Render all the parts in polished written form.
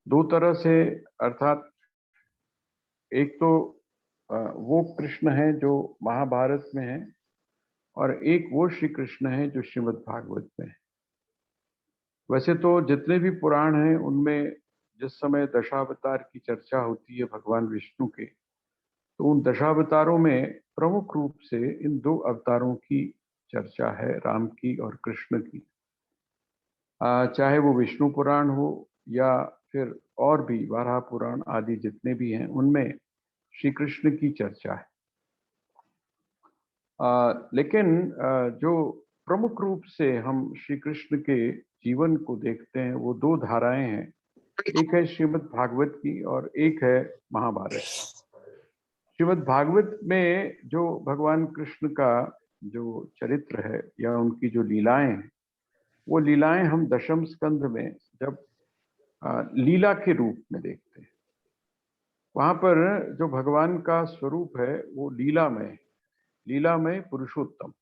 दो तरह से, अर्थात एक तो वो कृष्ण है जो महाभारत में है, और एक वो श्री कृष्ण है जो श्रीमद् भागवत में है। वैसे तो जितने भी पुराण हैं उनमें जिस समय दशावतार की चर्चा होती है भगवान विष्णु के, तो उन दशावतारों में प्रमुख रूप से इन दो अवतारों की चर्चा है, राम की और कृष्ण की। चाहे वो विष्णु पुराण हो या फिर और भी वाराह पुराण आदि जितने भी हैं, उनमें श्री कृष्ण की चर्चा है। लेकिन जो प्रमुख रूप से हम श्री कृष्ण के जीवन को देखते हैं वो दो धाराएं हैं। एक है श्रीमद् भागवत की और एक है महाभारत। श्रीमद् भागवत में जो भगवान कृष्ण का जो चरित्र है या उनकी जो लीलाएं हैं, वो लीलाएं हम दशम स्कंध में जब लीला के रूप में देखते हैं, वहां पर जो भगवान का स्वरूप है वो लीलामय, लीलामय पुरुषोत्तम।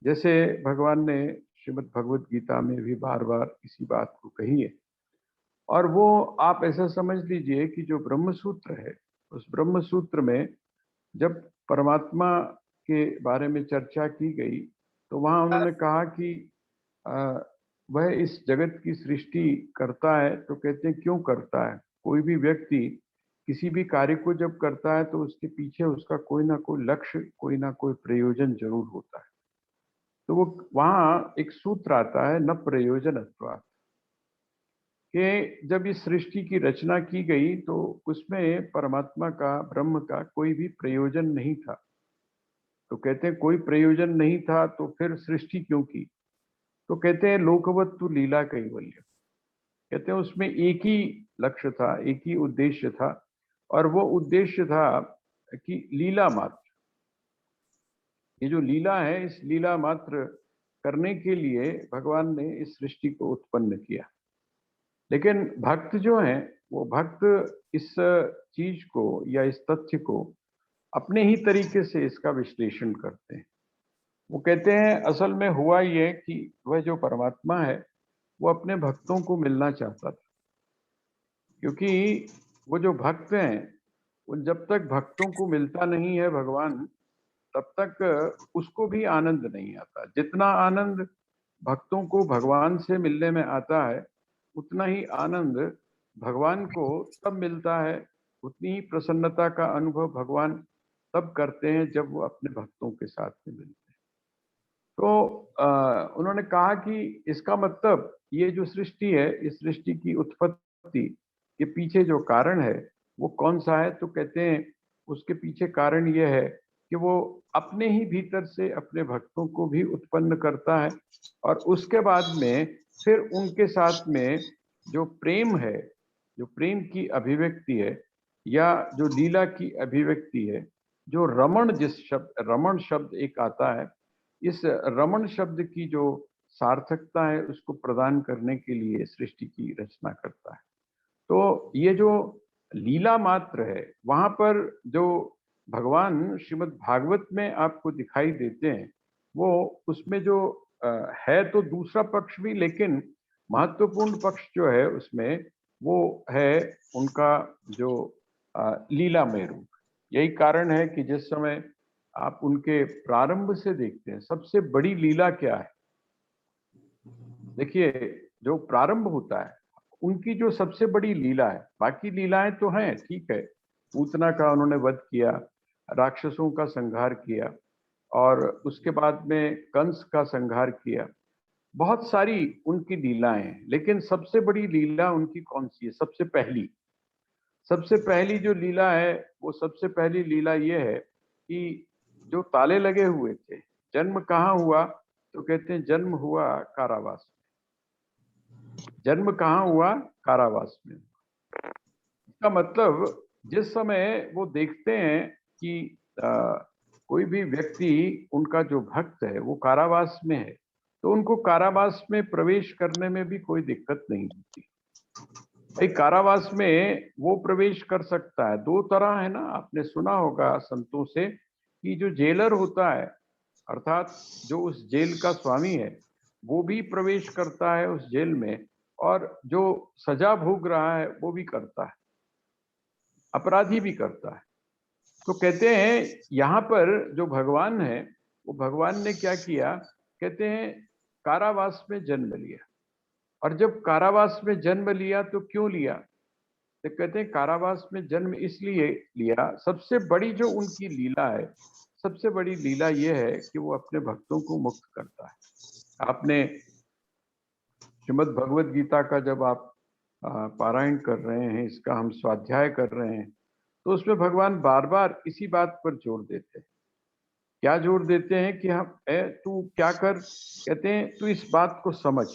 जैसे भगवान ने श्रीमद् भगवत गीता में भी बार बार इसी बात को कही है। और वो आप ऐसा समझ लीजिए कि जो ब्रह्म सूत्र है, उस ब्रह्म सूत्र में जब परमात्मा के बारे में चर्चा की गई, तो वहां उन्होंने कहा कि आ, वह इस जगत की सृष्टि करता है। तो कहते हैं क्यों करता है? कोई भी व्यक्ति किसी भी कार्य को जब करता है तो उसके पीछे उसका कोई ना कोई लक्ष्य, कोई ना कोई प्रयोजन जरूर होता है। तो वो वहां एक सूत्र आता है, न प्रयोजनत्वात्, कि जब इस सृष्टि की रचना की गई तो उसमें परमात्मा का, ब्रह्म का कोई भी प्रयोजन नहीं था। तो कहते हैं कोई प्रयोजन नहीं था तो फिर सृष्टि क्यों की? तो कहते हैं लोकवत्तु लीला कैवल्य। कहते हैं उसमें एक ही लक्ष्य था, एक ही उद्देश्य था, और वो उद्देश्य था कि लीला मात्र, ये जो लीला है, इस लीला मात्र करने के लिए भगवान ने इस सृष्टि को उत्पन्न किया। लेकिन भक्त जो हैं, वो भक्त इस चीज को या इस तथ्य को अपने ही तरीके से इसका विश्लेषण करते हैं। वो कहते हैं असल में हुआ ये कि वह जो परमात्मा है वो अपने भक्तों को मिलना चाहता था, क्योंकि वो जो भक्त हैं, वो जब तक भक्तों को मिलता नहीं है भगवान, तब तक उसको भी आनंद नहीं आता। जितना आनंद भक्तों को भगवान से मिलने में आता है, उतना ही आनंद भगवान को तब मिलता है, उतनी ही प्रसन्नता का अनुभव भगवान तब करते हैं जब वो अपने भक्तों के साथ में मिलते हैं। तो उन्होंने कहा कि इसका मतलब ये जो सृष्टि है, इस सृष्टि की उत्पत्ति के पीछे जो कारण है वो कौन सा है? तो कहते हैं उसके पीछे कारण ये है कि वो अपने ही भीतर से अपने भक्तों को भी उत्पन्न करता है, और उसके बाद में फिर उनके साथ में जो प्रेम है, जो प्रेम की अभिव्यक्ति है या जो लीला की अभिव्यक्ति है, जो रमण, जिस शब्द रमण शब्द एक आता है, इस रमण शब्द की जो सार्थकता है उसको प्रदान करने के लिए सृष्टि की रचना करता है। तो ये जो लीला मात्र है, वहां पर जो भगवान श्रीमद् भागवत में आपको दिखाई देते हैं, वो उसमें जो है तो दूसरा पक्ष भी, लेकिन महत्वपूर्ण पक्ष जो है उसमें वो है उनका जो लीलामय रूप। यही कारण है कि जिस समय आप उनके प्रारंभ से देखते हैं, सबसे बड़ी लीला क्या है? देखिए, जो प्रारंभ होता है, उनकी जो सबसे बड़ी लीला है, बाकी लीलाएं तो हैं, ठीक है, पूतना का उन्होंने वध किया, राक्षसों का संहार किया, और उसके बाद में कंस का संहार किया, बहुत सारी उनकी लीलाएं हैं। लेकिन सबसे बड़ी लीला उनकी कौन सी है? सबसे पहली जो लीला है, वो सबसे पहली लीला ये है कि जो ताले लगे हुए थे, जन्म कहाँ हुआ? तो कहते हैं जन्म हुआ कारावास में। जन्म कहाँ हुआ? कारावास में। इसका मतलब जिस समय वो देखते हैं कि कोई भी व्यक्ति, उनका जो भक्त है वो कारावास में है, तो उनको कारावास में प्रवेश करने में भी कोई दिक्कत नहीं होती। भाई, कारावास में वो प्रवेश कर सकता है। दो तरह है ना, आपने सुना होगा संतों से कि जो जेलर होता है, अर्थात जो उस जेल का स्वामी है, वो भी प्रवेश करता है उस जेल में, और जो सजा भोग रहा है वो भी करता है, अपराधी भी करता है। तो कहते हैं यहाँ पर जो भगवान है वो भगवान ने क्या किया, कहते हैं कारावास में जन्म लिया। और जब कारावास में जन्म लिया तो क्यों लिया, तो कहते हैं कारावास में जन्म इसलिए लिया, सबसे बड़ी जो उनकी लीला है, सबसे बड़ी लीला यह है कि वो अपने भक्तों को मुक्त करता है। आपने श्रीमद् भगवत गीता का जब आप पारायण कर रहे हैं, इसका हम स्वाध्याय कर रहे हैं, तो उसमें भगवान बार बार इसी बात पर जोर देते हैं। क्या जोर देते हैं कि हम तू क्या कर, कहते हैं तू इस बात को समझ।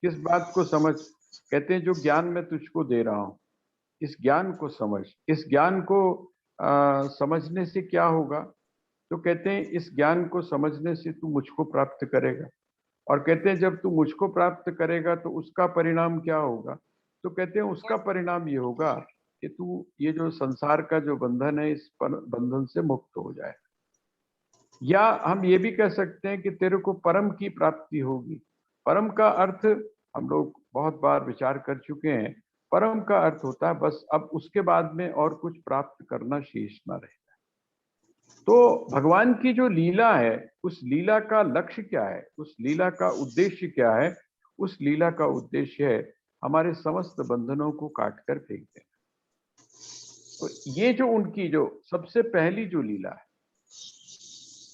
किस बात को समझ, कहते हैं जो ज्ञान मैं तुझको दे रहा हूं, इस ज्ञान को समझ। इस ज्ञान को समझने से क्या होगा, तो कहते हैं इस ज्ञान को समझने से तू मुझको प्राप्त करेगा। और कहते हैं जब तू मुझको प्राप्त करेगा तो उसका परिणाम क्या होगा, तो कहते हैं उसका परिणाम ये होगा कि तू ये जो संसार का जो बंधन है, इस बंधन से मुक्त हो जाए। या हम ये भी कह सकते हैं कि तेरे को परम की प्राप्ति होगी। परम का अर्थ हम लोग बहुत बार विचार कर चुके हैं। परम का अर्थ होता है बस अब उसके बाद में और कुछ प्राप्त करना शेष ना रहे। तो भगवान की जो लीला है, उस लीला का लक्ष्य क्या है, उस लीला का उद्देश्य क्या है, उस लीला का उद्देश्य है हमारे समस्त बंधनों को काट कर फेंक देना। तो ये जो उनकी जो सबसे पहली जो लीला है,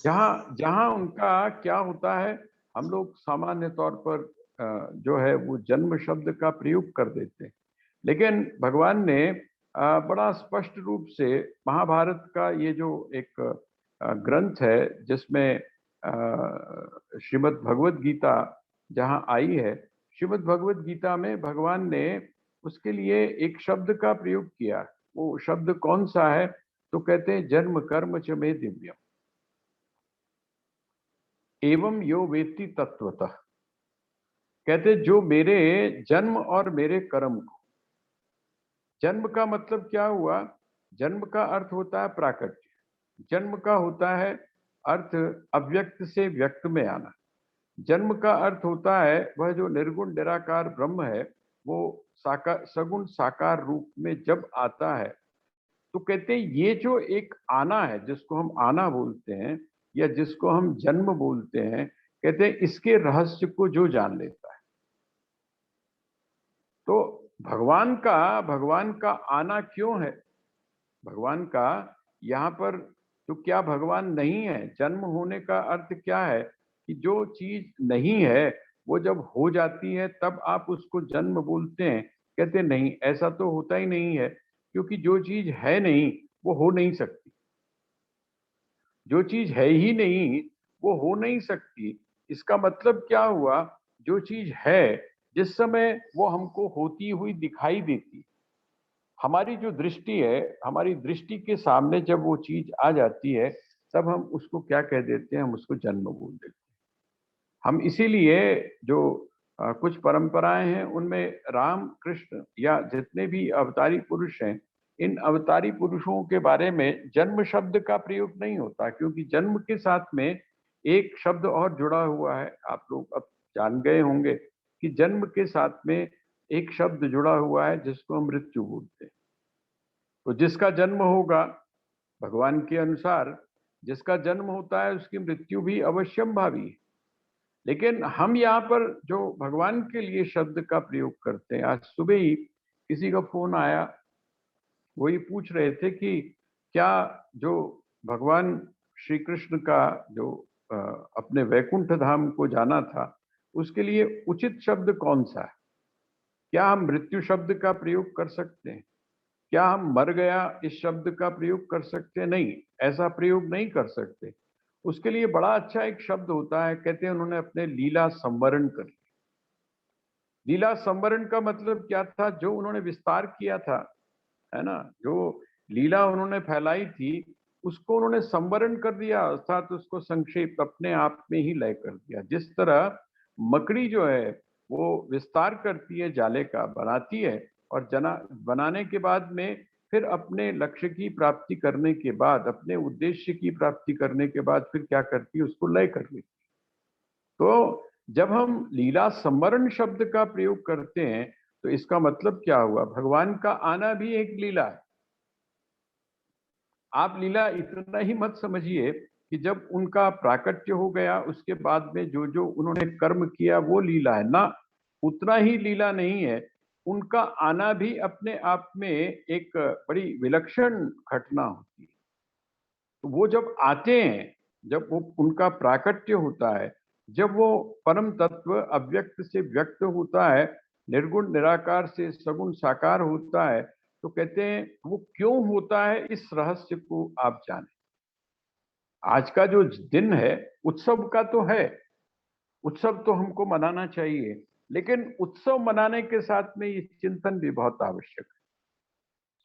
जहां जहां उनका क्या होता है, हम लोग सामान्य तौर पर जो है वो जन्म शब्द का प्रयोग कर देते हैं, लेकिन भगवान ने बड़ा स्पष्ट रूप से महाभारत का ये जो एक ग्रंथ है जिसमें श्रीमद् भगवत गीता जहां आई है, श्रीमद् भगवत गीता में भगवान ने उसके लिए एक शब्द का प्रयोग किया। वो शब्द कौन सा है, तो कहते हैं जन्म कर्म च मे दिव्यम एवं यो वेत्ति तत्वतः। कहते जो मेरे जन्म और मेरे कर्म को, जन्म का मतलब क्या हुआ, जन्म का अर्थ होता है प्राकट्य, जन्म का होता है अर्थ अव्यक्त से व्यक्त में आना, जन्म का अर्थ होता है वह जो निर्गुण निराकार ब्रह्म है वो साकार सगुण साकार रूप में जब आता है। तो कहते हैं ये जो एक आना है जिसको हम आना बोलते हैं या जिसको हम जन्म बोलते हैं, कहते हैं इसके रहस्य को जो जान लेता है। तो भगवान का आना क्यों है, भगवान का यहाँ पर, तो क्या भगवान नहीं है, जन्म होने का अर्थ क्या है कि जो चीज नहीं है वो जब हो जाती है तब आप उसको जन्म बोलते हैं। कहते नहीं, ऐसा तो होता ही नहीं है, क्योंकि जो चीज है नहीं वो हो नहीं सकती। जो चीज है ही नहीं वो हो नहीं सकती। इसका मतलब क्या हुआ, जो चीज है जिस समय वो हमको होती हुई दिखाई देती, हमारी जो दृष्टि है, हमारी दृष्टि के सामने जब वो चीज आ जाती है तब हम उसको क्या कह देते हैं, हम उसको जन्म बोल देते हैं। हम इसीलिए जो कुछ परंपराएं हैं उनमें राम कृष्ण या जितने भी अवतारी पुरुष हैं, इन अवतारी पुरुषों के बारे में जन्म शब्द का प्रयोग नहीं होता, क्योंकि जन्म के साथ में एक शब्द और जुड़ा हुआ है। आप लोग अब जान गए होंगे कि जन्म के साथ में एक शब्द जुड़ा हुआ है जिसको हम मृत्यु बोलते हैं। तो जिसका जन्म होगा, भगवान के अनुसार जिसका जन्म होता है उसकी मृत्यु भी अवश्यम भावी है। लेकिन हम यहाँ पर जो भगवान के लिए शब्द का प्रयोग करते हैं, आज सुबह ही किसी का फोन आया, वही पूछ रहे थे कि क्या जो भगवान श्री कृष्ण का जो अपने वैकुंठ धाम को जाना था उसके लिए उचित शब्द कौन सा है। क्या हम मृत्यु शब्द का प्रयोग कर सकते हैं, क्या हम मर गया इस शब्द का प्रयोग कर सकते हैं, नहीं, ऐसा प्रयोग नहीं कर सकते। उसके लिए बड़ा अच्छा एक शब्द होता है, कहते हैं उन्होंने अपने लीला संवरण कर लिया। लीला संवरण का मतलब क्या था, जो उन्होंने विस्तार किया था, है ना, जो लीला उन्होंने फैलाई थी उसको उन्होंने संवरण कर दिया, अर्थात उसको संक्षेप अपने आप में ही लय कर दिया। जिस तरह मकड़ी जो है वो विस्तार करती है, जाले का बनाती है, और जना बनाने के बाद में फिर अपने लक्ष्य की प्राप्ति करने के बाद, अपने उद्देश्य की प्राप्ति करने के बाद फिर क्या करती है, उसको लय कर लेती है। तो जब हम लीला सम्वरण शब्द का प्रयोग करते हैं तो इसका मतलब क्या हुआ? भगवान का आना भी एक लीला है। आप लीला इतना ही मत समझिए कि जब उनका प्राकट्य हो गया उसके बाद में जो जो उन्होंने कर्म किया वो लीला है ना, उतना ही लीला नहीं है। उनका आना भी अपने आप में एक बड़ी विलक्षण घटना होती है। तो वो जब आते हैं, जब वो उनका प्राकट्य होता है, जब वो परम तत्व अव्यक्त से व्यक्त होता है, निर्गुण निराकार से सगुण साकार होता है, तो कहते हैं वो क्यों होता है, इस रहस्य को आप जाने। आज का जो दिन है उत्सव का तो है, उत्सव तो हमको मनाना चाहिए, लेकिन उत्सव मनाने के साथ में ये चिंतन भी बहुत आवश्यक है।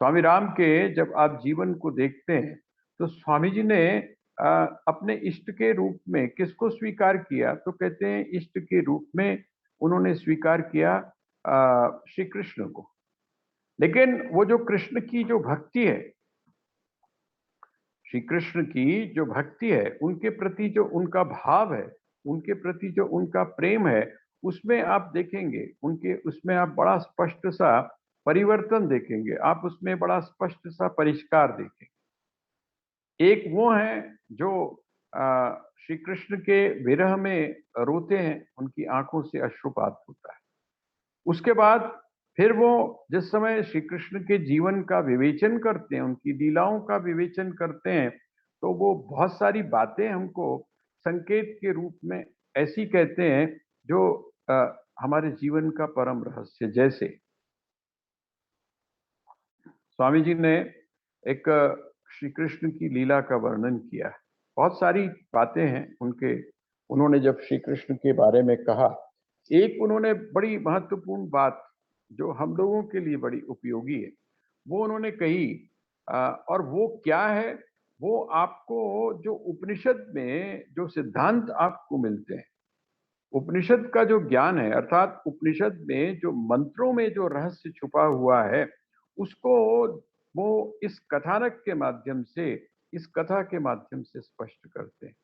स्वामी राम के जब आप जीवन को देखते हैं तो स्वामी जी ने अपने इष्ट के रूप में किसको स्वीकार किया? तो कहते हैं इष्ट के रूप में उन्होंने स्वीकार किया श्री कृष्ण को। लेकिन वो जो कृष्ण की जो भक्ति है, श्री कृष्ण की जो भक्ति है, उनके प्रति जो उनका भाव है, उनके प्रति जो उनका प्रेम है, उसमें आप देखेंगे, उनके उसमें आप बड़ा स्पष्ट सा परिवर्तन देखेंगे, आप उसमें बड़ा स्पष्ट सा परिष्कार देखेंगे। एक वो है जो श्री कृष्ण के विरह में रोते हैं, उनकी आंखों से अश्रुपात होता है। उसके बाद फिर वो जिस समय श्री कृष्ण के जीवन का विवेचन करते हैं, उनकी लीलाओं का विवेचन करते हैं, तो वो बहुत सारी बातें हमको संकेत के रूप में ऐसी कहते हैं जो हमारे जीवन का परम रहस्य। जैसे स्वामी जी ने एक श्री कृष्ण की लीला का वर्णन किया है। बहुत सारी बातें हैं उनके, उन्होंने जब श्री कृष्ण के बारे में कहा, एक उन्होंने बड़ी महत्वपूर्ण बात जो हम लोगों के लिए बड़ी उपयोगी है, वो उन्होंने कही। और वो क्या है? वो आपको जो उपनिषद में जो सिद्धांत आपको मिलते हैं, उपनिषद का जो ज्ञान है, अर्थात उपनिषद में जो मंत्रों में जो रहस्य छुपा हुआ है, उसको वो इस कथानक के माध्यम से, इस कथा के माध्यम से स्पष्ट करते हैं।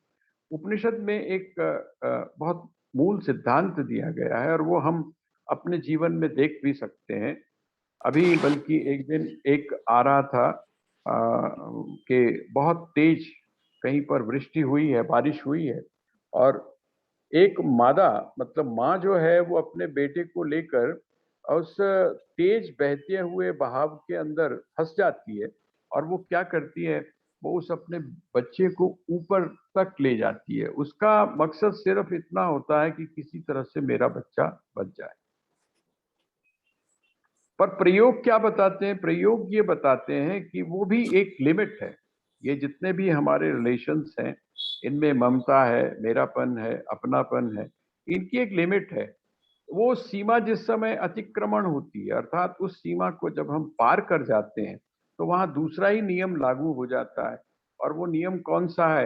उपनिषद में एक बहुत मूल सिद्धांत दिया गया है और वो हम अपने जीवन में देख भी सकते हैं। अभी बल्कि एक दिन एक आ रहा था कि बहुत तेज कहीं पर वृष्टि हुई है, बारिश हुई है, और एक मादा मतलब माँ जो है वो अपने बेटे को लेकर उस तेज बहते हुए बहाव के अंदर फंस जाती है, और वो क्या करती है, वो उस अपने बच्चे को ऊपर तक ले जाती है। उसका मकसद सिर्फ इतना होता है कि किसी तरह से मेरा बच्चा बच जाए। पर प्रयोग क्या बताते हैं? प्रयोग ये बताते हैं कि वो भी एक लिमिट है। ये जितने भी हमारे रिलेशंस हैं, इनमें ममता है, मेरापन है, अपनापन है, इनकी एक लिमिट है। वो सीमा जिस समय अतिक्रमण होती है, अर्थात उस सीमा को जब हम पार कर जाते हैं, तो वहां दूसरा ही नियम लागू हो जाता है। और वो नियम कौन सा है?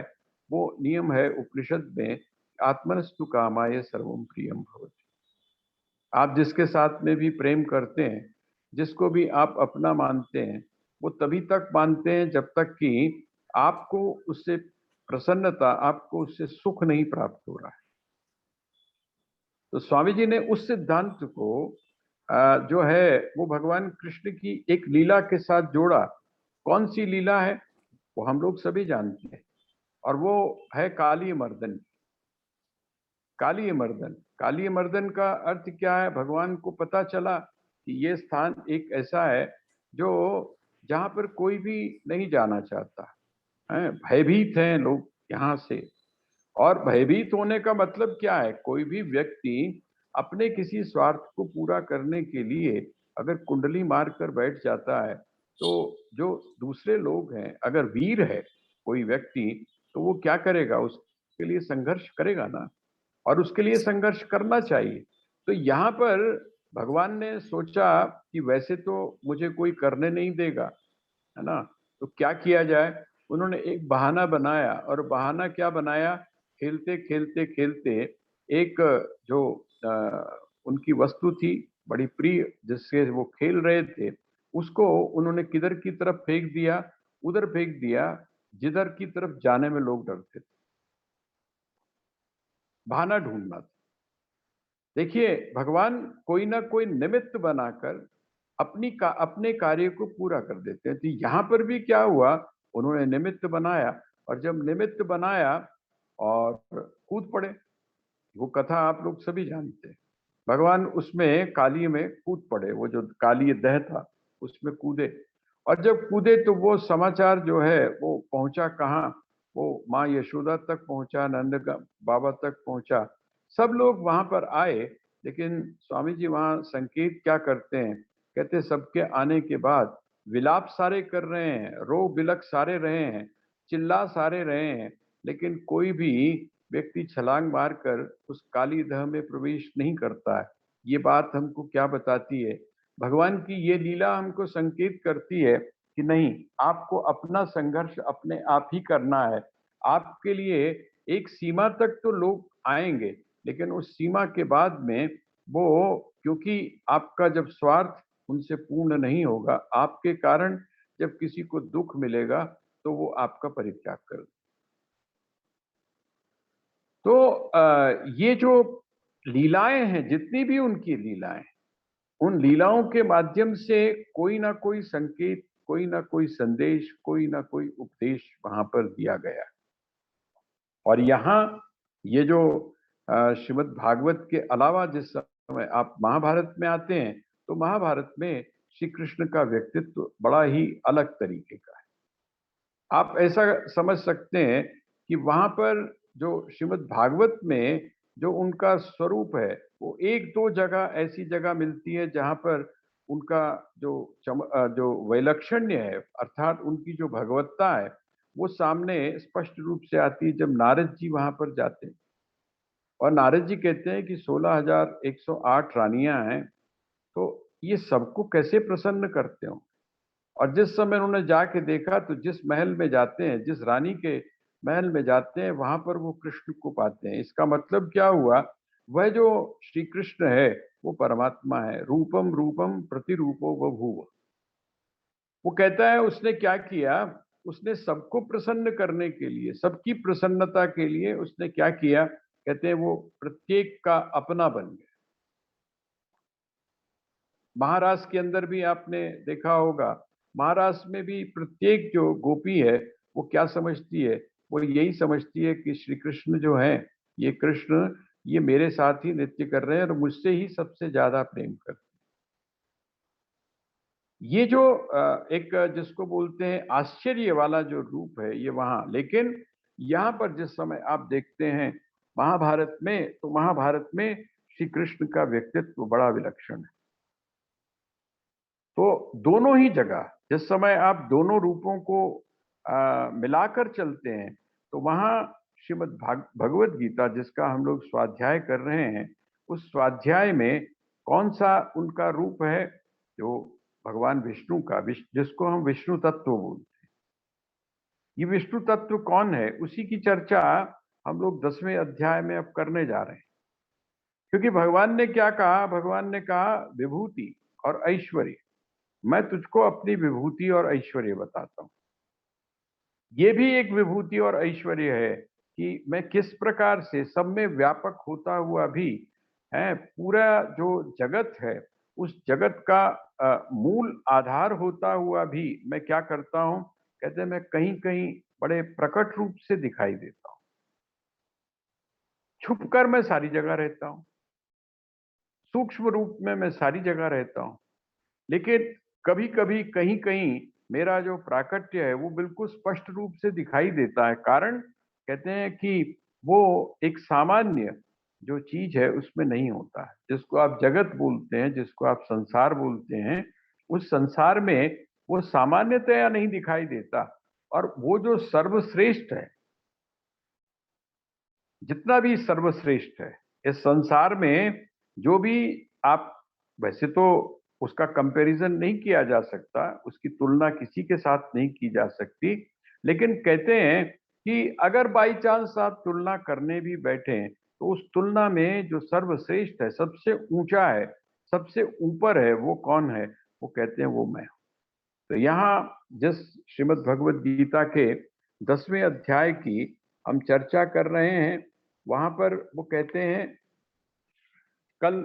वो नियम है उपनिषद में, आत्मनस्तु कामाय सर्वम प्रियम भवति। आप जिसके साथ में भी प्रेम करते हैं, जिसको भी आप अपना मानते हैं, वो तभी तक मानते हैं जब तक कि आपको उससे प्रसन्नता, आपको उससे सुख नहीं प्राप्त हो रहा है। तो स्वामी जी ने उस सिद्धांत को जो है वो भगवान कृष्ण की एक लीला के साथ जोड़ा। कौन सी लीला है? वो हम लोग सभी जानते हैं, और वो है काली मर्दन। काली मर्दन, काली मर्दन का अर्थ क्या है? भगवान को पता चला कि ये स्थान एक ऐसा है जो जहां पर कोई भी नहीं जाना चाहता है, भयभीत हैं लोग यहाँ से। और भयभीत होने का मतलब क्या है? कोई भी व्यक्ति अपने किसी स्वार्थ को पूरा करने के लिए अगर कुंडली मार कर बैठ जाता है, तो जो दूसरे लोग हैं, अगर वीर है कोई व्यक्ति, तो वो क्या करेगा? उसके लिए संघर्ष करेगा ना, और उसके लिए संघर्ष करना चाहिए। तो यहाँ पर भगवान ने सोचा कि वैसे तो मुझे कोई करने नहीं देगा, है ना, तो क्या किया जाए? उन्होंने एक बहाना बनाया, और बहाना क्या बनाया? खेलते खेलते खेलते एक जो उनकी वस्तु थी बड़ी प्रिय, जिससे वो खेल रहे थे, उसको उन्होंने किधर की तरफ फेंक दिया? उधर फेंक दिया जिधर की तरफ जाने में लोग डरते थे। बहाना ढूंढना था। देखिए, भगवान कोई ना कोई निमित्त बनाकर अपने कार्य को पूरा कर देते हैं। तो यहाँ पर भी क्या हुआ, उन्होंने निमित्त बनाया, और जब निमित्त बनाया और कूद पड़े। वो कथा आप लोग सभी जानते हैं। भगवान उसमें काली में कूद पड़े, वो जो काली दह था उसमें कूदे, और जब कूदे तो वो समाचार जो है वो पहुंचा कहाँ, वो माँ यशोदा तक पहुंचा, बाबा तक पहुंचा, सब लोग वहां पर आए। लेकिन स्वामी जी वहां संकेत क्या करते हैं, कहते सबके आने के बाद विलाप सारे कर रहे हैं, रो बिलक सारे रहे हैं, चिल्ला सारे रहे हैं, लेकिन कोई भी व्यक्ति छलांग मारकर उस काली दह में प्रवेश नहीं करता है। ये बात हमको क्या बताती है? भगवान की ये लीला हमको संकेत करती है कि नहीं, आपको अपना संघर्ष अपने आप ही करना है। आपके लिए एक सीमा तक तो लोग आएंगे, लेकिन उस सीमा के बाद में वो, क्योंकि आपका जब स्वार्थ उनसे पूर्ण नहीं होगा, आपके कारण जब किसी को दुख मिलेगा तो वो आपका परित्याग कर। तो ये जो लीलाएं हैं, जितनी भी उनकी लीलाएं, उन लीलाओं के माध्यम से कोई ना कोई संकेत, कोई ना कोई संदेश, कोई ना कोई उपदेश वहां पर दिया गया। और यहाँ ये जो श्रीमद् भागवत के अलावा जिस समय आप महाभारत में आते हैं, तो महाभारत में श्री कृष्ण का व्यक्तित्व बड़ा ही अलग तरीके का है। आप ऐसा समझ सकते हैं कि वहां पर जो श्रीमद् भागवत में जो उनका स्वरूप है, वो एक दो जगह ऐसी जगह मिलती है जहां पर उनका जो वैलक्षण्य है, अर्थात उनकी जो भगवत्ता है, वो सामने स्पष्ट रूप से आती है जब नारद जी वहां पर जाते हैं। और नारद जी कहते हैं कि 16,108 रानियां हैं, तो ये सबको कैसे प्रसन्न करते हो? और जिस समय उन्होंने जाके देखा, तो जिस महल में जाते हैं, जिस रानी के महल में जाते हैं, वहां पर वो कृष्ण को पाते हैं। इसका मतलब क्या हुआ? वह जो श्री कृष्ण है वो परमात्मा है, रूपम रूपम प्रतिरूपो बभूव। वो कहता है उसने क्या किया, उसने सबको प्रसन्न करने के लिए, सबकी प्रसन्नता के लिए उसने क्या किया, कहते हैं वो प्रत्येक का अपना बन गया। महाराष्ट्र के अंदर भी आपने देखा होगा, महाराष्ट्र में भी प्रत्येक जो गोपी है वो क्या समझती है, वो यही समझती है कि श्री कृष्ण जो है, ये कृष्ण, ये मेरे साथ ही नृत्य कर रहे हैं और मुझसे ही सबसे ज्यादा प्रेम करते हैं। ये जो एक जिसको बोलते हैं आश्चर्य वाला जो रूप है ये वहां, लेकिन यहाँ पर जिस समय आप देखते हैं महाभारत में, तो महाभारत में श्री कृष्ण का व्यक्तित्व बड़ा विलक्षण है। तो दोनों ही जगह जिस समय आप दोनों रूपों को मिलाकर चलते हैं, तो वहां श्रीमद् भगवत गीता जिसका हम लोग स्वाध्याय कर रहे हैं, उस स्वाध्याय में कौन सा उनका रूप है, जो भगवान विष्णु का, जिसको हम विष्णु तत्व बोलते हैं। ये विष्णु तत्व कौन है, उसी की चर्चा हम लोग 10वें अध्याय में अब करने जा रहे हैं। क्योंकि भगवान ने क्या कहा, भगवान ने कहा विभूति और ऐश्वर्य, मैं तुझको अपनी विभूति और ऐश्वर्य बताता हूं। ये भी एक विभूति और ऐश्वर्य है कि मैं किस प्रकार से सब में व्यापक होता हुआ भी है, पूरा जो जगत है उस जगत का मूल आधार होता हुआ भी मैं क्या करता हूं, कहते हैं मैं कहीं कहीं बड़े प्रकट रूप से दिखाई देता हूं, छुपकर मैं सारी जगह रहता हूं, सूक्ष्म रूप में मैं सारी जगह रहता हूं, लेकिन कभी कभी कहीं कहीं मेरा जो प्राकट्य है वो बिल्कुल स्पष्ट रूप से दिखाई देता है। कारण कहते हैं कि वो एक सामान्य जो चीज है उसमें नहीं होता है, जिसको आप जगत बोलते हैं, जिसको आप संसार बोलते हैं, उस संसार में वो सामान्यतया नहीं दिखाई देता। और वो जो सर्वश्रेष्ठ है, जितना भी सर्वश्रेष्ठ है इस संसार में, जो भी आप, वैसे तो उसका कंपैरिजन नहीं किया जा सकता, उसकी तुलना किसी के साथ नहीं की जा सकती, लेकिन कहते हैं कि अगर बाई चांस आप तुलना करने भी बैठे तो उस तुलना में जो सर्वश्रेष्ठ है, सबसे ऊंचा है, सबसे ऊपर है, वो कौन है? वो कहते हैं वो मैं हूं। तो यहाँ जिस श्रीमद् भगवत गीता के 10वें अध्याय की हम चर्चा कर रहे हैं, वहां पर वो कहते हैं कल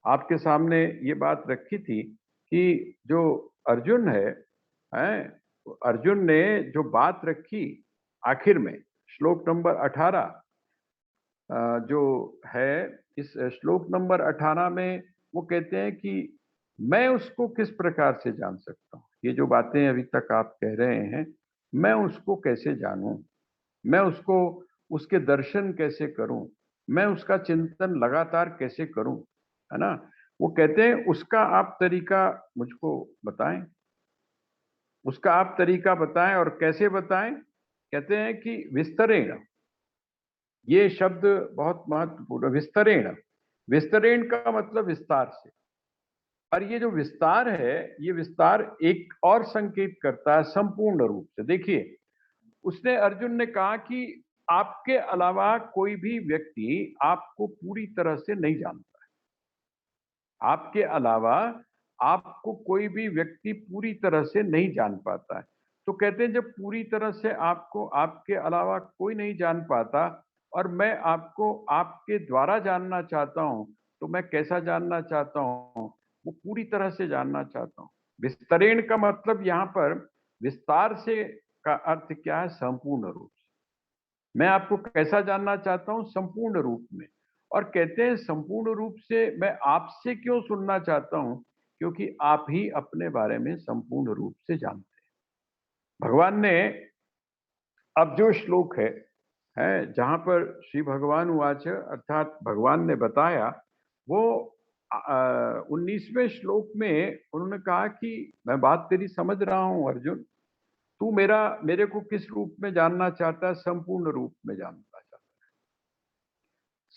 आपके सामने ये बात रखी थी कि जो अर्जुन है, अर्जुन ने जो बात रखी आखिर में, श्लोक नंबर 18 जो है, इस श्लोक नंबर 18 में वो कहते हैं कि मैं उसको किस प्रकार से जान सकता हूँ। ये जो बातें अभी तक आप कह रहे हैं, मैं उसको कैसे जानूं, मैं उसको, उसके दर्शन कैसे करूं, मैं उसका चिंतन लगातार कैसे करूं, है ना। वो कहते हैं उसका आप तरीका मुझको बताएं, उसका आप तरीका बताएं, और कैसे बताएं। कहते हैं कि विस्तरेण, ये शब्द बहुत महत्वपूर्ण, विस्तरेण। विस्तरेण का मतलब विस्तार से। और ये जो विस्तार है, ये विस्तार एक और संकेत करता है संपूर्ण रूप से। देखिए, उसने, अर्जुन ने कहा कि आपके अलावा कोई भी व्यक्ति आपको पूरी तरह से नहीं जानता है। आपके अलावा आपको कोई भी व्यक्ति पूरी तरह से नहीं जान पाता है। तो कहते हैं जब पूरी तरह से आपको आपके अलावा कोई नहीं जान पाता, और मैं आपको आपके द्वारा जानना चाहता हूं, तो मैं कैसा जानना चाहता हूं, वो पूरी तरह से जानना चाहता हूं। विस्तरेण का मतलब यहां पर विस्तार से का अर्थ क्या है, संपूर्ण रूप से। मैं आपको कैसा जानना चाहता हूं, संपूर्ण रूप में। और कहते हैं संपूर्ण रूप से मैं आपसे क्यों सुनना चाहता हूं, क्योंकि आप ही अपने बारे में संपूर्ण रूप से जानते हैं। भगवान ने अब जो श्लोक है जहां पर श्री भगवान उवाच, अर्थात भगवान ने बताया, वो 19वें श्लोक में उन्होंने कहा कि मैं बात तेरी समझ रहा हूं अर्जुन, तू मेरे को किस रूप में जानना चाहता है, संपूर्ण रूप में जानना चाहता है।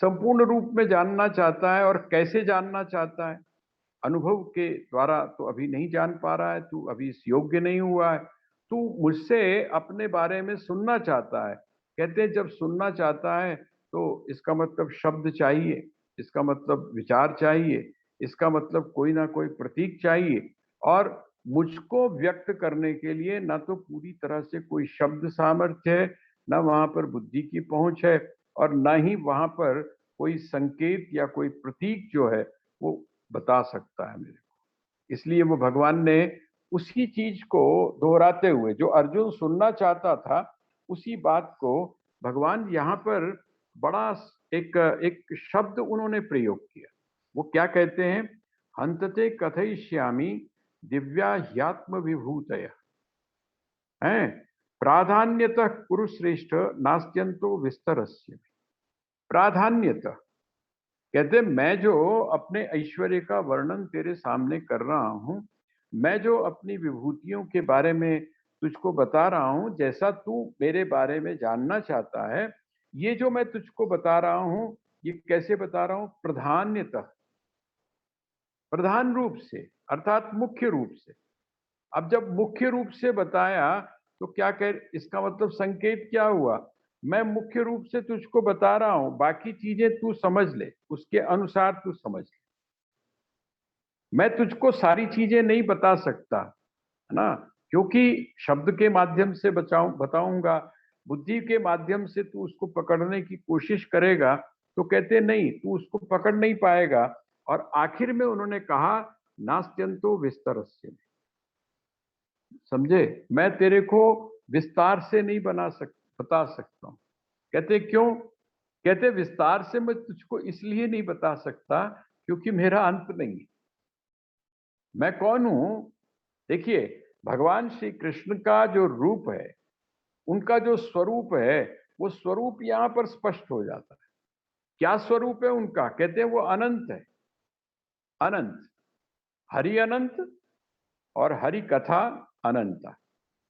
संपूर्ण रूप में जानना चाहता है, और कैसे जानना चाहता है, अनुभव के द्वारा तो अभी नहीं जान पा रहा है, तू अभी इस योग्य नहीं हुआ है, तू मुझसे अपने बारे में सुनना चाहता है। कहते हैं जब सुनना चाहता है तो इसका मतलब शब्द चाहिए, इसका मतलब विचार चाहिए, इसका मतलब कोई ना कोई प्रतीक चाहिए। और मुझको व्यक्त करने के लिए ना तो पूरी तरह से कोई शब्द सामर्थ्य है, ना वहां पर बुद्धि की पहुंच है, और ना ही वहां पर कोई संकेत या कोई प्रतीक जो है वो बता सकता है मेरे को। इसलिए वो भगवान ने उसी चीज को दोहराते हुए, जो अर्जुन सुनना चाहता था, उसी बात को भगवान यहाँ पर बड़ा एक एक शब्द उन्होंने प्रयोग किया। वो क्या कहते हैं, हंतते कथयिष्यामि दिव्या ह्यात्म विभूतय, हैं, प्राधान्यतः कुरुश्रेष्ठ नास्त्यंतो विस्तरस्य। प्राधान्यतः, कहते मैं जो अपने ऐश्वर्य का वर्णन तेरे सामने कर रहा हूं, मैं जो अपनी विभूतियों के बारे में तुझको बता रहा हूं, जैसा तू मेरे बारे में जानना चाहता है, ये जो मैं तुझको बता रहा हूं, ये कैसे बता रहा हूं, प्रधान्यतः, प्रधान रूप से, अर्थात मुख्य रूप से। अब जब मुख्य रूप से बताया, तो क्या कह, इसका मतलब संकेत क्या हुआ, मैं मुख्य रूप से तुझको बता रहा हूं, बाकी चीजें तू समझ ले, उसके अनुसार तू समझ ले। मैं तुझको सारी चीजें नहीं बता सकता, है ना, क्योंकि शब्द के माध्यम से बताऊंगा, बुद्धि के माध्यम से तू उसको पकड़ने की कोशिश करेगा, तो कहते नहीं, तू उसको पकड़ नहीं पाएगा। और आखिर में उन्होंने कहा, नास्त्यंतो विस्तरस्य, समझे, मैं तेरे को विस्तार से नहीं बता सकता हूं। कहते क्यों, कहते विस्तार से मैं तुझको इसलिए नहीं बता सकता क्योंकि मेरा अंत नहीं है। मैं कौन हूं, देखिए, भगवान श्री कृष्ण का जो रूप है, उनका जो स्वरूप है, वो स्वरूप यहां पर स्पष्ट हो जाता है। क्या स्वरूप है उनका, कहते हैं वो अनंत है, अनंत, हरि अनंत, और हरि कथा अनंत।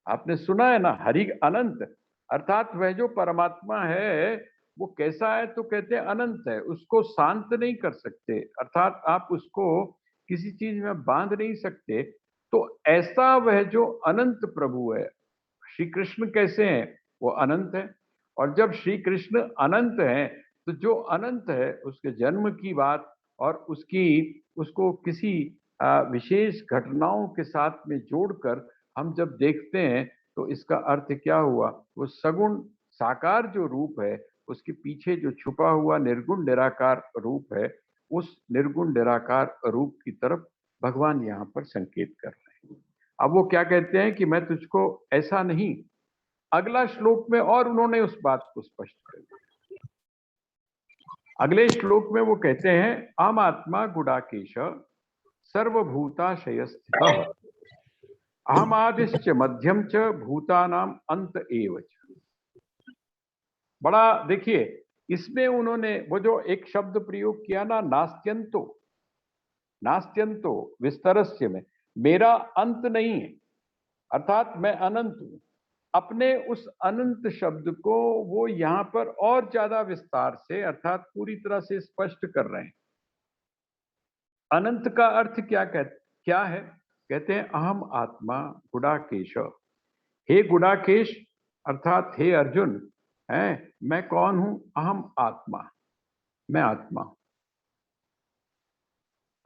आपने सुना है ना, हरि अनंत, अर्थात वह जो परमात्मा है वो कैसा है, तो कहते हैं अनंत है, उसको शांत नहीं कर सकते, अर्थात आप उसको किसी चीज में बांध नहीं सकते। तो ऐसा वह जो अनंत प्रभु है, श्री कृष्ण कैसे हैं, वो अनंत है। और जब श्री कृष्ण अनंत है, तो जो अनंत है उसके जन्म की बात, और उसकी, उसको किसी विशेष घटनाओं के साथ में जोड़कर हम जब देखते हैं, तो इसका अर्थ क्या हुआ, वो सगुण साकार जो रूप है, उसके पीछे जो छुपा हुआ निर्गुण निराकार रूप है, उस निर्गुण निराकार रूप की तरफ भगवान यहाँ पर संकेत कर रहे हैं। अब वो क्या कहते हैं कि मैं तुझको ऐसा नहीं, अगला श्लोक में और उन्होंने उस बात को स्पष्ट कर दिया। अगले श्लोक में वो कहते हैं अहम आत्मा गुडाकेश सर्वभूताशय स्थितः अहम आदिश्च मध्यम च भूतानाम अंत एव च। बड़ा देखिए, इसमें उन्होंने वो जो एक शब्द प्रयोग किया ना, नास्त्यंतो, नास्त्यंतो विस्तरस्य में, मेरा अंत नहीं है, अर्थात मैं अनंत हूं। अपने उस अनंत शब्द को वो यहां पर और ज्यादा विस्तार से अर्थात पूरी तरह से स्पष्ट कर रहे हैं। अनंत का अर्थ क्या है? कहते हैं अहम आत्मा गुडाकेश। हे गुडाकेश अर्थात हे अर्जुन, है मैं कौन हूं? अहम आत्मा, मैं आत्मा।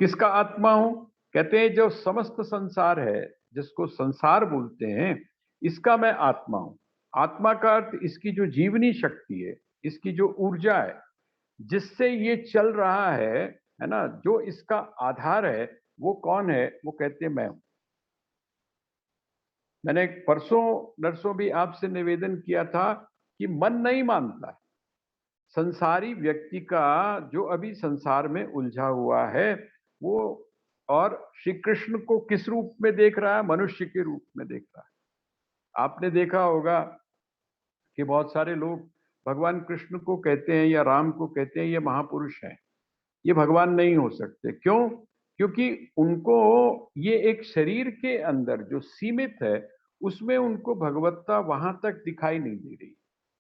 किसका आत्मा हूं? कहते हैं जो समस्त संसार है, जिसको संसार बोलते हैं, इसका मैं आत्मा हूं। आत्मा का अर्थ इसकी जो जीवनी शक्ति है, इसकी जो ऊर्जा है, जिससे ये चल रहा है ना, जो इसका आधार है, वो कौन है? वो कहते हैं मैं हूं। मैंने परसों नरसों भी आपसे निवेदन किया था कि मन नहीं मानता है। संसारी व्यक्ति का जो अभी संसार में उलझा हुआ है वो, और श्री कृष्ण को किस रूप में देख रहा है? मनुष्य के रूप में देख रहा है। आपने देखा होगा कि बहुत सारे लोग भगवान कृष्ण को कहते हैं या राम को कहते हैं ये महापुरुष हैं, ये भगवान नहीं हो सकते। क्यों? क्योंकि उनको ये एक शरीर के अंदर जो सीमित है, उसमें उनको भगवत्ता वहां तक दिखाई नहीं दे रही।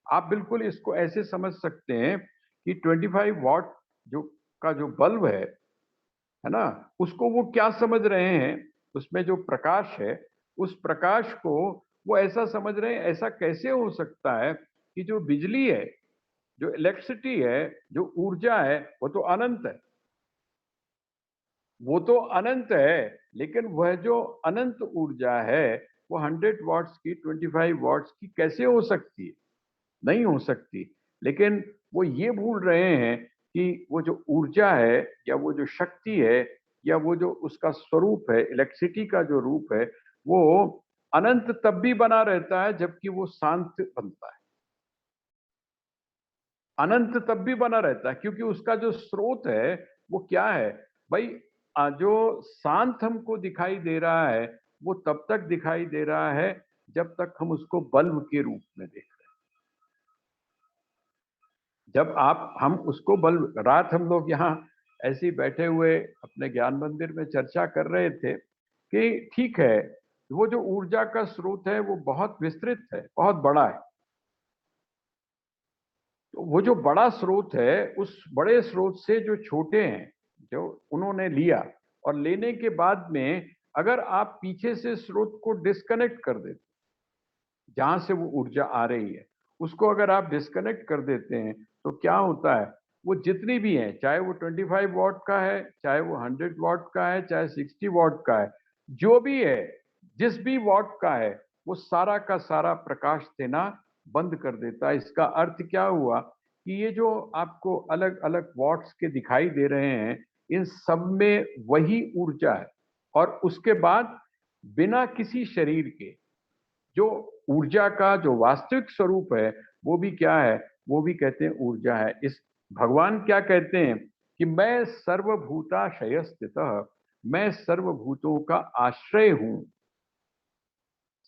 आप बिल्कुल इसको ऐसे समझ सकते हैं कि 25 वॉट जो का जो बल्ब है ना, उसको वो क्या समझ रहे हैं? उसमें जो प्रकाश है, उस प्रकाश को वो ऐसा समझ रहे हैं, ऐसा कैसे हो सकता है कि जो बिजली है, जो इलेक्ट्रिसिटी है, जो ऊर्जा है, वो तो अनंत है। वो तो अनंत है, लेकिन वह जो अनंत ऊर्जा है, वो 100 वॉट्स की, 25 वॉट्स की कैसे हो सकती है? नहीं हो सकती। लेकिन वो ये भूल रहे हैं कि वो जो ऊर्जा है, या वो जो शक्ति है, या वो जो उसका स्वरूप है, इलेक्ट्रिसिटी का जो रूप है, वो अनंत तब भी बना रहता है जबकि वो शांत बनता है। अनंत तब भी बना रहता है क्योंकि उसका जो स्रोत है वो क्या है भाई? जो शांत हमको दिखाई दे रहा है, वो तब तक दिखाई दे रहा है जब तक हम उसको बल्ब के रूप में देख रहे हैं। जब आप हम उसको बल्ब, रात हम लोग यहाँ ऐसे ही बैठे हुए अपने ज्ञान मंदिर में चर्चा कर रहे थे कि ठीक है, वो जो ऊर्जा का स्रोत है वो बहुत विस्तृत है, बहुत बड़ा है। तो वो जो बड़ा स्रोत है, उस बड़े स्रोत से जो छोटे हैं, जो उन्होंने लिया, और लेने के बाद में अगर आप पीछे से स्रोत को डिस्कनेक्ट कर देते, जहां से वो ऊर्जा आ रही है, उसको अगर आप डिस्कनेक्ट कर देते हैं, तो क्या होता है? वो जितनी भी है, चाहे वो 25 वॉट का है, चाहे वो 100 वॉट का है, चाहे 60 वॉट का है, जो भी है, जिस भी वॉट का है, वो सारा का सारा प्रकाश देना बंद कर देता है। इसका अर्थ क्या हुआ कि ये जो आपको अलग अलग वॉट्स के दिखाई दे रहे हैं, इन सब में वही ऊर्जा है। और उसके बाद बिना किसी शरीर के जो ऊर्जा का जो वास्तविक स्वरूप है, वो भी क्या है? वो भी कहते हैं ऊर्जा है। इस भगवान क्या कहते हैं कि मैं सर्वभूताशय स्थितः, मैं सर्वभूतों का आश्रय हूं।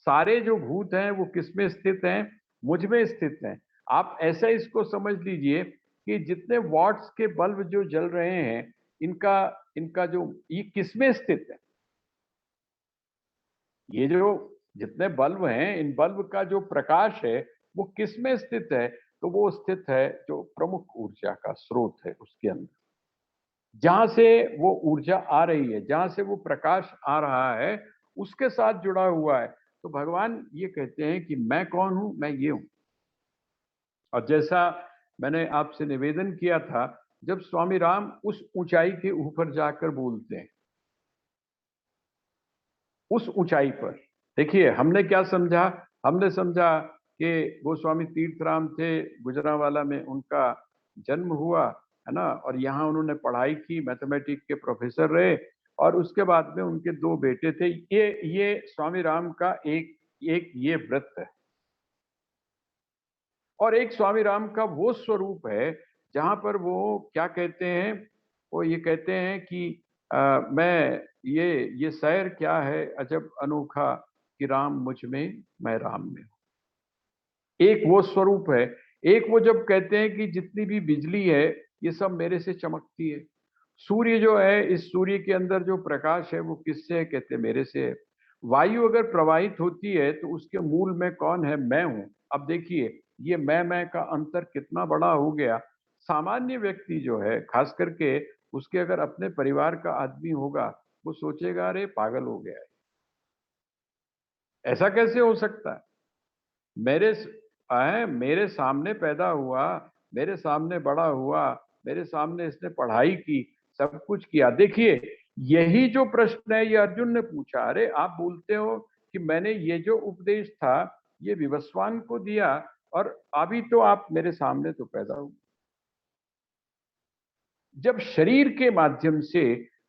सारे जो भूत हैं वो किसमें स्थित हैं? मुझ में स्थित हैं। आप ऐसा इसको समझ लीजिए कि जितने वॉट्स के बल्ब जो जल रहे हैं, इनका इनका जो ये किसमें स्थित है? ये जो जितने बल्ब हैं, इन बल्ब का जो प्रकाश है वो किस में स्थित है? तो वो स्थित है जो प्रमुख ऊर्जा का स्रोत है उसके अंदर, जहां से वो ऊर्जा आ रही है, जहां से वो प्रकाश आ रहा है, उसके साथ जुड़ा हुआ है। तो भगवान ये कहते हैं कि मैं कौन हूं? मैं ये हूं। और जैसा मैंने आपसे निवेदन किया था, जब स्वामी राम उस ऊंचाई के ऊपर जाकर बोलते हैं, उस ऊंचाई पर, देखिए हमने क्या समझा? हमने समझा कि गोस्वामी तीर्थराम थे, गुजरांवाला में उनका जन्म हुआ, है ना। और यहाँ उन्होंने पढ़ाई की, मैथमेटिक्स के प्रोफेसर रहे, और उसके बाद में उनके 2 बेटे थे। ये स्वामी राम का एक एक ये व्रत है। और एक स्वामी राम का वो स्वरूप है जहां पर वो क्या कहते हैं, वो ये कहते हैं कि मैं ये सैर क्या है अजब अनोखा, कि राम मुझ में मैं राम में हूं। एक वो स्वरूप है। एक वो जब कहते हैं कि जितनी भी बिजली है ये सब मेरे से चमकती है। सूर्य जो है, इस सूर्य के अंदर जो प्रकाश है वो किससे है, कहते हैं मेरे से है। वायु अगर प्रवाहित होती है तो उसके मूल में कौन है, मैं हूं। अब देखिए ये मैं का अंतर कितना बड़ा हो गया। सामान्य व्यक्ति जो है, खास करके उसके अगर अपने परिवार का आदमी होगा, वो सोचेगा अरे पागल हो गया है, ऐसा कैसे हो सकता है। मेरे मेरे सामने पैदा हुआ, मेरे सामने बड़ा हुआ, मेरे सामने इसने पढ़ाई की, सब कुछ किया। देखिए यही जो प्रश्न है ये अर्जुन ने पूछा। अरे आप बोलते हो कि मैंने ये जो उपदेश था ये विवस्वान को दिया, और अभी तो आप मेरे सामने तो पैदा हुए। जब शरीर के माध्यम से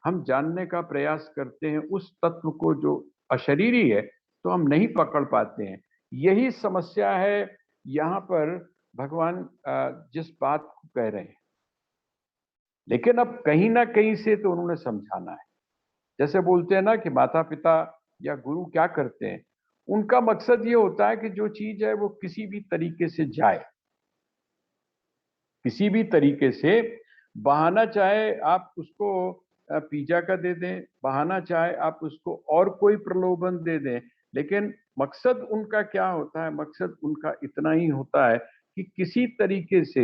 हम जानने का प्रयास करते हैं उस तत्व को जो अशरीरी है, तो हम नहीं पकड़ पाते हैं। यही समस्या है यहाँ पर। भगवान जिस बात को कह रहे हैं, लेकिन अब कहीं ना कहीं से तो उन्होंने समझाना है। जैसे बोलते हैं ना कि माता पिता या गुरु क्या करते हैं, उनका मकसद ये होता है कि जो चीज है वो किसी भी तरीके से जाए, किसी भी तरीके से। बहाना चाहे आप उसको पिज्जा का दे दें, बहाना चाहे आप उसको और कोई प्रलोभन दे दें, लेकिन मकसद उनका क्या होता है, मकसद उनका इतना ही होता है कि किसी तरीके से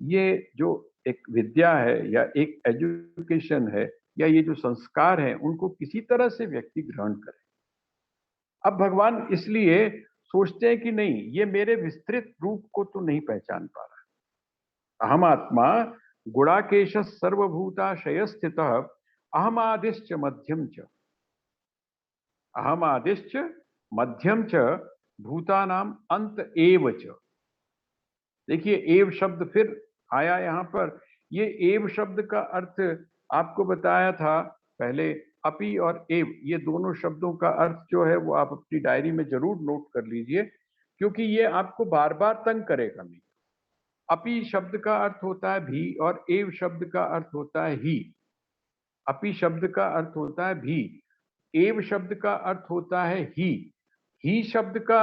ये जो एक विद्या है या एक एजुकेशन है या ये जो संस्कार है उनको किसी तरह से व्यक्ति ग्रहण करे। अब भगवान इसलिए सोचते हैं कि नहीं, ये मेरे विस्तृत रूप को तो नहीं पहचान पा रहा। अहमात्मा गुणाकेश सर्वभूताशय स्थित अहमादिश्च मध्यम च, अहमादिश्च मध्यम च भूतानाम अंत एव च। देखिए एव शब्द फिर आया यहाँ पर। ये एव शब्द का अर्थ आपको बताया था पहले। अपि और एव ये दोनों शब्दों का अर्थ जो है वो आप अपनी डायरी में जरूर नोट कर लीजिए, क्योंकि ये आपको बार बार तंग करेगा नहीं। अपि शब्द का अर्थ होता है भी, और एव शब्द का अर्थ होता है ही। अपि शब्द का अर्थ होता है भी, एव शब्द का अर्थ होता है ही शब्द का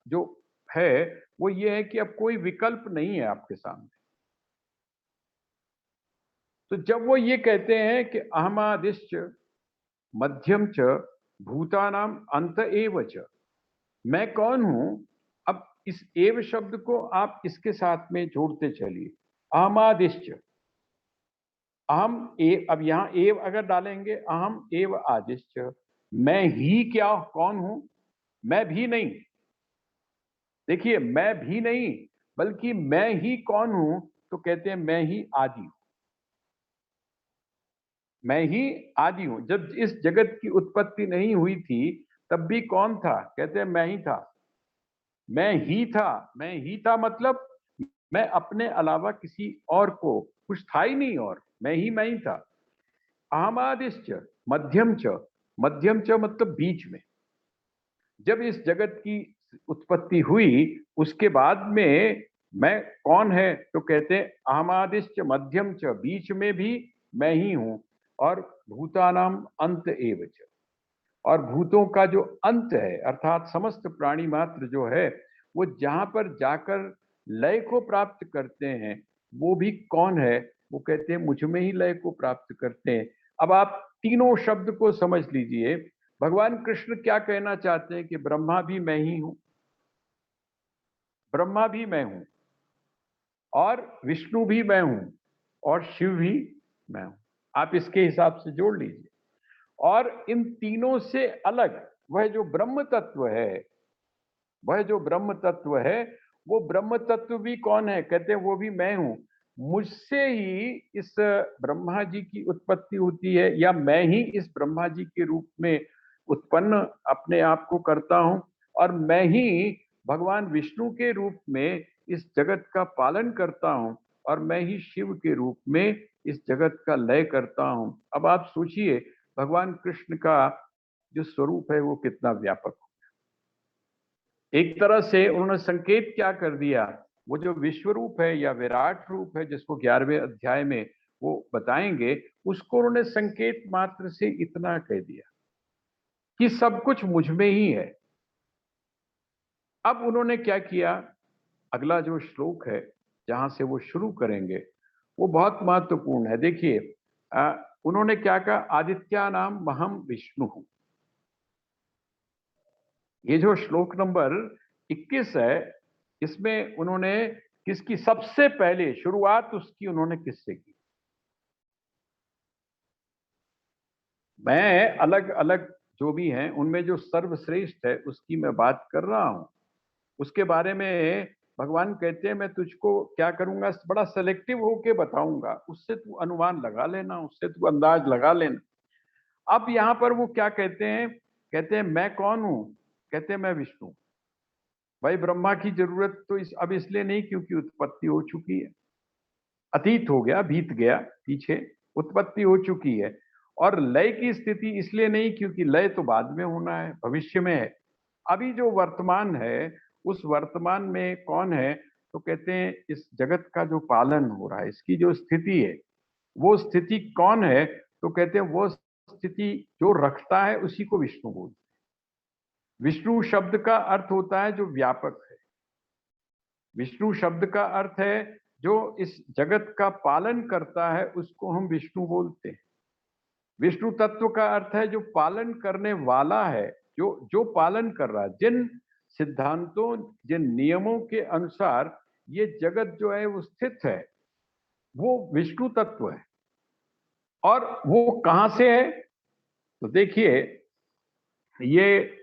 जो है वो ये है कि अब कोई विकल्प नहीं है आपके सामने। तो जब वो ये कहते हैं कि अहमादिश्च मध्यम च भूतानाम अंत एव च, मैं कौन हूं। अब इस एव शब्द को आप इसके साथ में जोड़ते चलिए। अहमादिश्च, अहम एव, अब यहां एव अगर डालेंगे, अहम एव आदिश्च, मैं ही क्या कौन हूं, मैं भी नहीं। देखिए मैं भी नहीं, बल्कि मैं ही कौन हूं, तो कहते हैं मैं ही आदि हूं। मैं ही आदि हूं। जब इस जगत की उत्पत्ति नहीं हुई थी तब भी कौन था, कहते हैं मैं ही था। मैं ही था, मैं ही था मतलब मैं अपने अलावा किसी और को कुछ था ही नहीं, और मैं ही था। अहमादिश्च मध्यम च, मध्यम च मतलब बीच में। जब इस जगत की उत्पत्ति हुई उसके बाद में मैं कौन है, तो कहते हैं अहमादिश्च मध्यम च, बीच में भी मैं ही हूं, और भूतानाम अंत एव च, और भूतों का जो अंत है अर्थात समस्त प्राणी मात्र जो है वो जहां पर जाकर लय को प्राप्त करते हैं, वो भी कौन है, वो कहते हैं मुझ में ही लय को प्राप्त करते हैं। अब आप तीनों शब्द को समझ लीजिए। भगवान कृष्ण क्या कहना चाहते हैं कि ब्रह्मा भी मैं ही हूं, ब्रह्मा भी मैं हूं, और विष्णु भी मैं हूं, और शिव भी मैं हूं। आप इसके हिसाब से जोड़ लीजिए। और इन तीनों से अलग वह जो ब्रह्म तत्व है, वह जो ब्रह्म तत्व है, वो ब्रह्म तत्व भी कौन है, कहते हैं वो भी मैं हूं। मुझसे ही इस ब्रह्मा जी की उत्पत्ति होती है, या मैं ही इस ब्रह्मा जी के रूप में उत्पन्न अपने आप को करता हूं, और मैं ही भगवान विष्णु के रूप में इस जगत का पालन करता हूं, और मैं ही शिव के रूप में इस जगत का लय करता हूं। अब आप सोचिए भगवान कृष्ण का जो स्वरूप है वो कितना व्यापक हो। एक तरह से उन्होंने संकेत क्या कर दिया, वो जो विश्व रूप है या विराट रूप है जिसको 11वें अध्याय में वो बताएंगे, उसको उन्होंने संकेत मात्र से इतना कह दिया कि सब कुछ मुझ में ही है। अब उन्होंने क्या किया, अगला जो श्लोक है जहां से वो शुरू करेंगे वो बहुत महत्वपूर्ण है। देखिए उन्होंने क्या कहा, आदित्या नाम महम विष्णु हूं। ये जो श्लोक नंबर 21 है, इसमें उन्होंने किसकी सबसे पहले शुरुआत उसकी उन्होंने किससे की। मैं अलग अलग जो भी हैं उनमें जो सर्वश्रेष्ठ है उसकी मैं बात कर रहा हूं। उसके बारे में भगवान कहते हैं मैं तुझको क्या करूंगा, बड़ा सेलेक्टिव होके बताऊंगा, उससे तू अनुमान लगा लेना, उससे तू अंदाज लगा लेना। अब यहां पर वो क्या कहते हैं, कहते हैं मैं कौन हूं, कहते हैं मैं विष्णु। भाई ब्रह्मा की जरूरत तो अब इसलिए नहीं क्योंकि उत्पत्ति हो चुकी है, अतीत हो गया, बीत गया पीछे, उत्पत्ति हो चुकी है। और लय की स्थिति इसलिए नहीं क्योंकि लय तो बाद में होना है, भविष्य में है। अभी जो वर्तमान है उस वर्तमान में कौन है, तो कहते हैं इस जगत का जो पालन हो रहा है, इसकी जो स्थिति है, वो स्थिति कौन है, तो कहते हैं वो स्थिति जो रखता है उसी को विष्णु बोलते हैं। विष्णु शब्द का अर्थ होता है जो व्यापक है। विष्णु शब्द का अर्थ है जो इस जगत का पालन करता है, उसको हम विष्णु बोलते हैं। विष्णु तत्व का अर्थ है जो पालन करने वाला है, जो जो पालन कर रहा है, जिन सिद्धांतों जिन नियमों के अनुसार ये जगत जो है वो स्थित है, वो विष्णु तत्व है। और वो कहां से है, तो देखिए ये